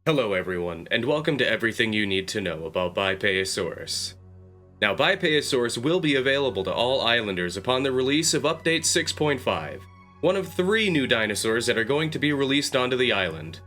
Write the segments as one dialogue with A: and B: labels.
A: Hello everyone, and welcome to everything you need to know about Bipayosaurus. Now, Bipayosaurus will be available to all islanders upon the release of Update 6.5, one of 3 new dinosaurs that are going to be released onto the island.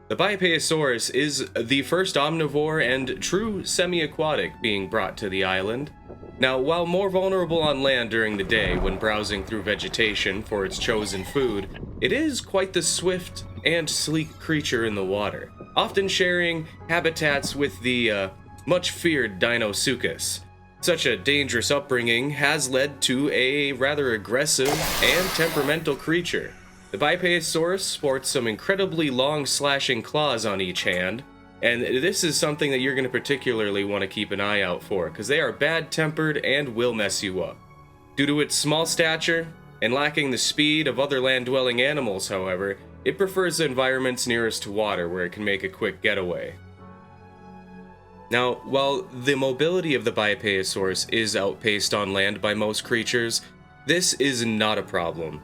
A: The Bipayosaurus is the first omnivore and true semi-aquatic being brought to the island. Now, while more vulnerable on land during the day when browsing through vegetation for its chosen food, it is quite the swift and sleek creature in the water, often sharing habitats with the much-feared Dinosaurs. Such a dangerous upbringing has led to a rather aggressive and temperamental creature. The Bipayosaurus sports some incredibly long slashing claws on each hand, and this is something that you're going to particularly want to keep an eye out for, because they are bad-tempered and will mess you up. Due to its small stature and lacking the speed of other land-dwelling animals, however, it prefers the environments nearest to water where it can make a quick getaway. Now, while the mobility of the Bipayosaurus is outpaced on land by most creatures, this is not a problem.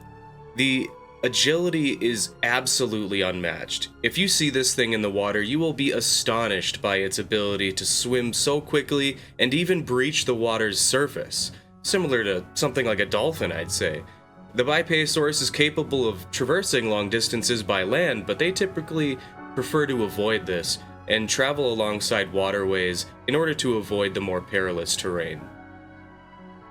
A: The agility is absolutely unmatched. If you see this thing in the water, you will be astonished by its ability to swim so quickly and even breach the water's surface, similar to something like a dolphin, I'd say. The Bipayosaurus is capable of traversing long distances by land, but they typically prefer to avoid this and travel alongside waterways in order to avoid the more perilous terrain.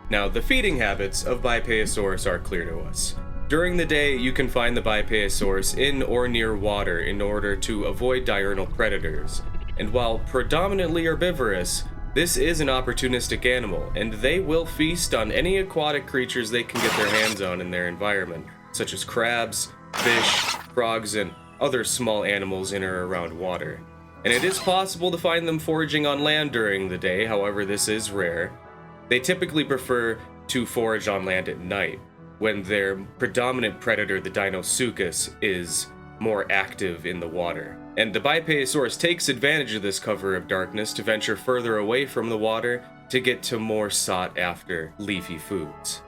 A: Now, the feeding habits of Bipayosaurus are clear to us. During the day, you can find the Bipayosaurus in or near water in order to avoid diurnal predators. And while predominantly herbivorous, this is an opportunistic animal, and they will feast on any aquatic creatures they can get their hands on in their environment, such as crabs, fish, frogs, and other small animals in or around water. And it is possible to find them foraging on land during the day, however this is rare. They typically prefer to forage on land at night, when their predominant predator, the Dinosaurs, is more active in the water. And the Bipayosaurus takes advantage of this cover of darkness to venture further away from the water to get to more sought-after leafy foods.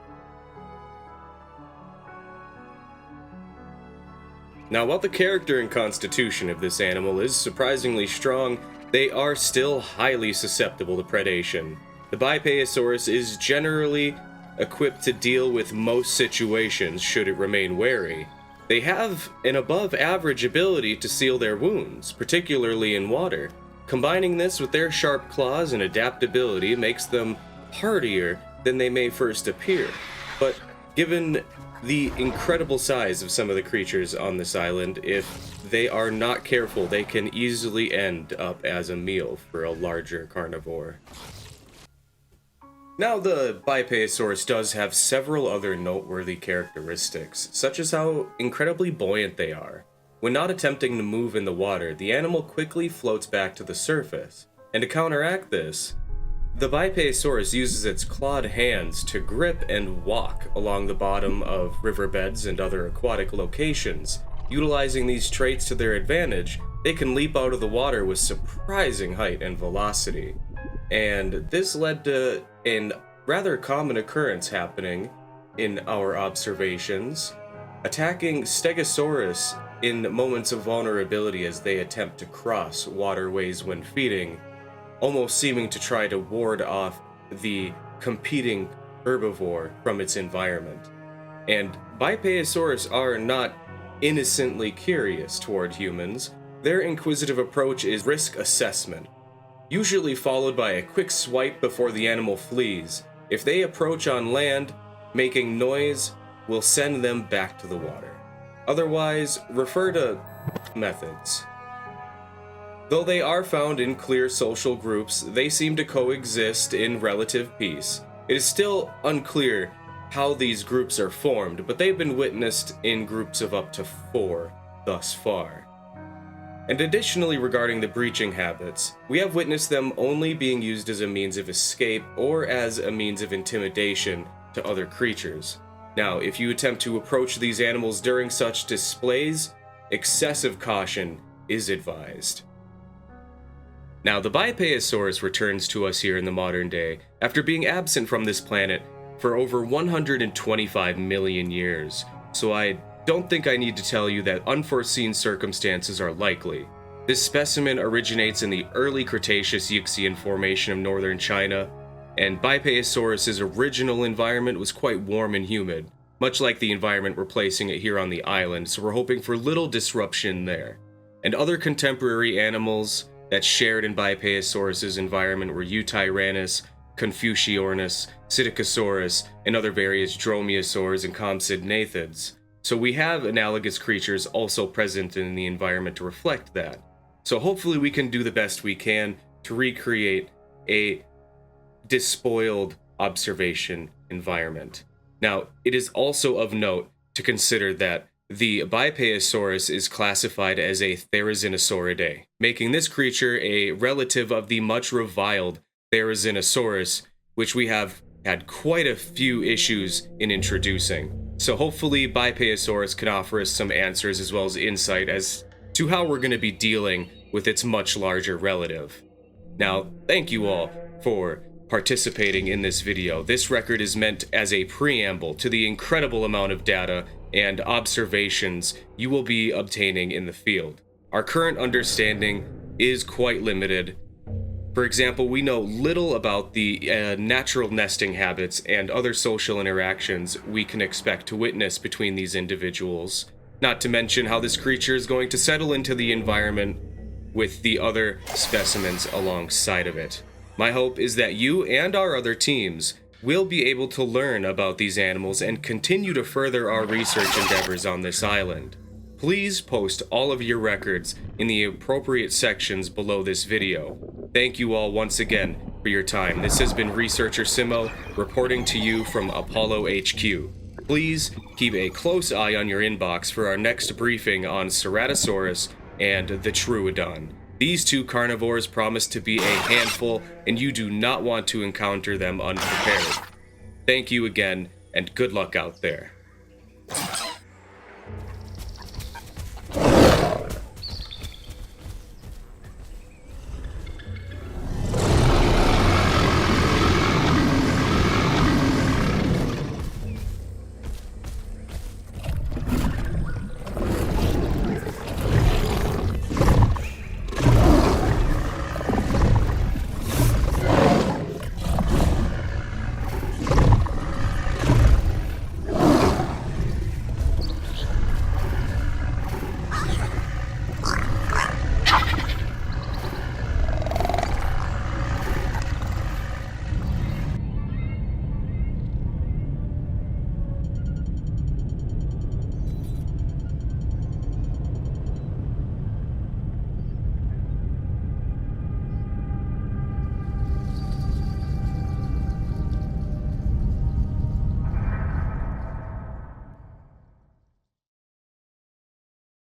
A: Now, while the character and constitution of this animal is surprisingly strong, they are still highly susceptible to predation. The Bipayosaurus is generally equipped to deal with most situations should it remain wary. They have an above-average ability to seal their wounds, particularly in water. Combining this with their sharp claws and adaptability makes them hardier than they may first appear. But given the incredible size of some of the creatures on this island, if they are not careful, they can easily end up as a meal for a larger carnivore. Now, the Bipayosaurus does have several other noteworthy characteristics, such as how incredibly buoyant they are. When not attempting to move in the water, the animal quickly floats back to the surface. And to counteract this, the Bipayosaurus uses its clawed hands to grip and walk along the bottom of riverbeds and other aquatic locations. Utilizing these traits to their advantage, they can leap out of the water with surprising height and velocity. And this led to a rather common occurrence happening in our observations, attacking Stegosaurus in moments of vulnerability as they attempt to cross waterways when feeding, almost seeming to try to ward off the competing herbivore from its environment. And Bipayosaurus are not innocently curious toward humans. Their inquisitive approach is risk assessment, usually followed by a quick swipe before the animal flees. If they approach on land, making noise will send them back to the water. Otherwise, refer to methods. Though they are found in clear social groups, they seem to coexist in relative peace. It is still unclear how these groups are formed, but they've been witnessed in groups of up to 4 thus far. And additionally, regarding the breaching habits, we have witnessed them only being used as a means of escape or as a means of intimidation to other creatures. Now, if you attempt to approach these animals during such displays, excessive caution is advised. Now, the Bipayosaurus returns to us here in the modern day after being absent from this planet for over 125 million years, so I don't think I need to tell you that unforeseen circumstances are likely. This specimen originates in the early Cretaceous Euxine Formation of northern China, and Bipayosaurus's original environment was quite warm and humid, much like the environment we're placing it here on the island, so we're hoping for little disruption there. And other contemporary animals that shared in Bipayosaurus's environment were Eutyrannus, Confuciornis, Psittacosaurus, and other various dromaeosaurs and compsognaathids. So we have analogous creatures also present in the environment to reflect that. So hopefully we can do the best we can to recreate a despoiled observation environment. Now, it is also of note to consider that the Bipayosaurus is classified as a Therizinosauridae, making this creature a relative of the much reviled Therizinosaurus, which we have had quite a few issues in introducing. So hopefully Bipayosaurus can offer us some answers as well as insight as to how we're going to be dealing with its much larger relative. Now, thank you all for participating in this video. This record is meant as a preamble to the incredible amount of data and observations you will be obtaining in the field. Our current understanding is quite limited. For example, we know little about the natural nesting habits and other social interactions we can expect to witness between these individuals, not to mention how this creature is going to settle into the environment with the other specimens alongside of it. My hope is that you and our other teams will be able to learn about these animals and continue to further our research endeavors on this island. Please post all of your records in the appropriate sections below this video. Thank you all once again for your time. This has been Researcher Simmo reporting to you from Apollo HQ. Please keep a close eye on your inbox for our next briefing on Ceratosaurus and the Troodon. These two carnivores promise to be a handful, and you do not want to encounter them unprepared. Thank you again, and good luck out there.